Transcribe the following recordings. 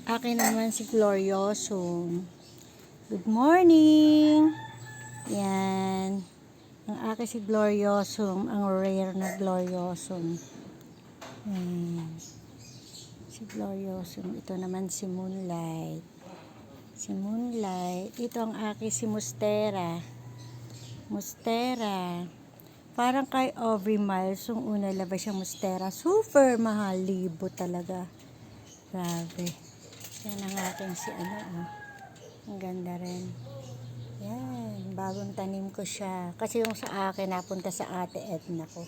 Akin naman si Gloriosum. Good morning! Yan. Ang akin si Gloriosum, ang rare na Gloriosum. Yan. Si Gloriosum. Ito naman si Moonlight. Si Moonlight. Ito ang akin si Mustera. Mustera. Parang kay Aubrey Miles, yung una labas siyang Mustera. Super mahal. Libo talaga. Grabe. Yan ang aking si Ang ganda rin. Yan. Bagong tanim ko siya. Kasi yung sa akin, napunta sa Ate Edna ko.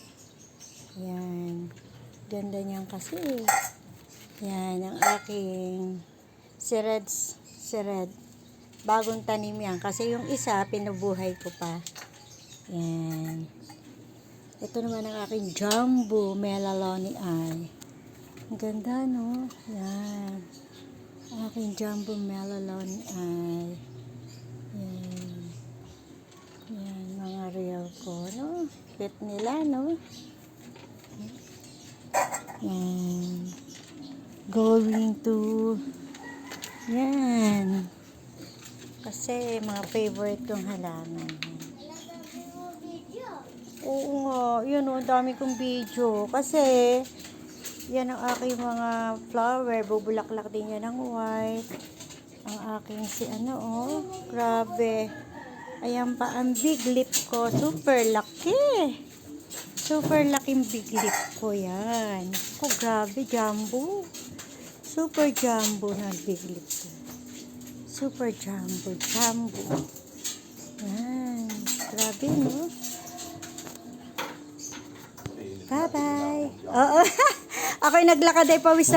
Yan. Ganda niyan kasi. Yan. Ang aking si Red. Bagong tanim yan. Kasi yung isa, pinubuhay ko pa. Yan. Ito naman ang aking Jumbo Melaloni Eye. Ang ganda, no? Yan. Aking Jumbo Melaloni Eye. Yan. Yan, mga real ko, no? Cute nila, no? Yan. Going to... Yan. Kasi, mga favorite kong halaman. Oo nga. Yan, o. Dami kong video. Kasi... Yan ang aking mga flower. Bubulaklak din yan ng white. Ang aking si grabe. Ayan pa ang big lip ko. Super laki. Super laking big lip ko yan. Grabe, jumbo. Super jumbo na big lip ko. Super jumbo. Yan. Grabe, no? Bye-bye. Oo. Ako'y naglakad ay pawis na